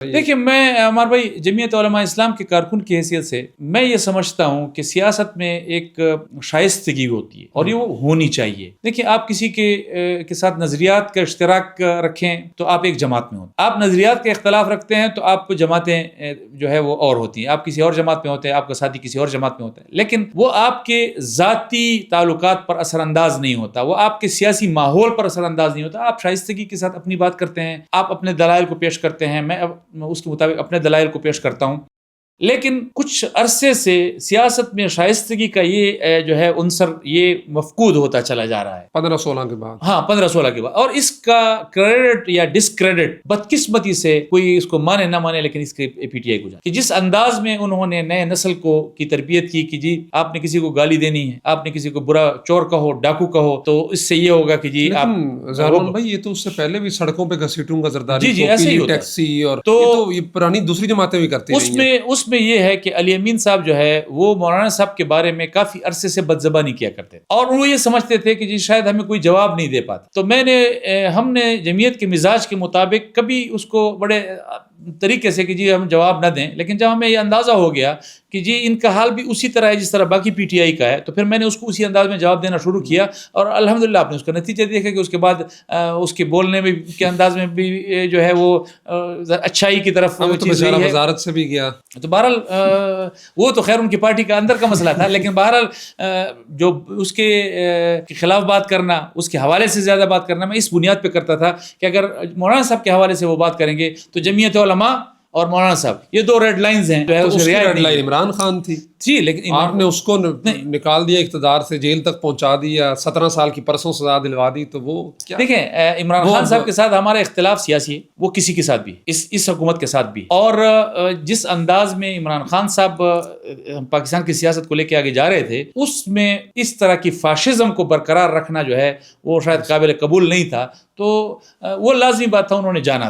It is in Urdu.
دیکھیے میں عمار بھائی جمعیت علماء اسلام کے کارکن کی حیثیت سے میں یہ سمجھتا ہوں کہ سیاست میں ایک شائستگی ہوتی ہے اور یہ وہ ہونی چاہیے. دیکھیے آپ کسی کے ساتھ نظریات کا اشتراک رکھیں تو آپ ایک جماعت میں ہوتے ہیں. آپ نظریات کا اختلاف رکھتے ہیں تو آپ جماعتیں جو ہے وہ اور ہوتی ہیں. آپ کسی اور جماعت میں ہوتے ہیں, آپ کا ساتھی کسی اور جماعت میں ہوتا ہے, لیکن وہ آپ کے ذاتی تعلقات پر اثر انداز نہیں ہوتا, وہ آپ کے سیاسی ماحول پر اثر انداز نہیں ہوتا. آپ شائستگی کے ساتھ اپنی بات کرتے ہیں, آپ اپنے دلائل کو پیش کرتے ہیں, میں اس کے مطابق اپنے دلائل کو پیش کرتا ہوں. لیکن کچھ عرصے سے سیاست میں شائستگی کا یہ جو ہے عنصر یہ مفقود ہوتا چلا جا رہا ہے 15-16 کے بعد. ہاں 15-16 کے بعد. اور اس کا کریڈٹ یا ڈسکریڈٹ بدقسمتی سے کوئی اس کو مانے نہ مانے لیکن اس کے پی ٹی آئی کو جائے کہ جس انداز میں انہوں نے نئے نسل کی تربیت کی کہ جی آپ نے کسی کو گالی دینی ہے, آپ نے کسی کو برا چور کہو, ڈاکو کہو, تو اس سے یہ ہوگا کہ جی آپ. زہران بھائی یہ تو اس سے پہلے بھی سڑکوں پہ گھسیٹوں کا زرداری, جی ایسے ہی ہوتا ٹیکسی, اور تو یہ پرانی دوسری جماعتیں بھی کرتی رہی ہیں. اس میں یہ ہے کہ علی امین صاحب جو ہے وہ مولانا صاحب کے بارے میں کافی عرصے سے بدزبانی کیا کرتے تھے اور وہ یہ سمجھتے تھے کہ جی شاید ہمیں کوئی جواب نہیں دے پاتا. تو ہم نے جمعیت کے مزاج کے مطابق کبھی اس کو بڑے طریقے سے کہ جی ہم جواب نہ دیں, لیکن جب ہمیں یہ اندازہ ہو گیا کہ جی ان کا حال بھی اسی طرح ہے جس طرح باقی پی ٹی آئی کا ہے, تو پھر میں نے اس کو اسی انداز میں جواب دینا شروع کیا اور الحمدللہ آپ نے اس کا نتیجہ دیکھا کہ اس کے بعد اس کے بولنے میں کے انداز میں بھی جو ہے وہ اچھائی کی طرف چیز ہے. وزارت سے بھی گیا تو بہرحال وہ تو خیر ان کی پارٹی کا اندر کا مسئلہ تھا, لیکن بہرحال جو اس کے خلاف بات کرنا, اس کے حوالے سے زیادہ بات کرنا میں اس بنیاد پہ کرتا تھا کہ اگر مولانا صاحب کے حوالے سے وہ بات کریں گے تو جمعیت علماء اور مولانا صاحب یہ دو ریڈ لائنز ہیں. تو اس کی ریڈ لائن عمران خان تھی جی, لیکن آپ نے اس کو نکال دیا اقتدار سے, جیل تک پہنچا دیا, 17 سال کی پرسوں سزا دلوا دی. تو وہ کیا دیکھیں عمران خان صاحب کے ساتھ ہمارا اختلاف سیاسی ہے, وہ کسی کے ساتھ بھی, اس حکومت کے ساتھ بھی, اور جس انداز میں عمران خان صاحب پاکستان کی سیاست کو لے کے آگے جا رہے تھے اس میں اس طرح کی فاشزم کو برقرار رکھنا جو ہے وہ شاید قابل قبول نہیں تھا. تو وہ لازمی بات تھا, انہوں نے جانا تھا.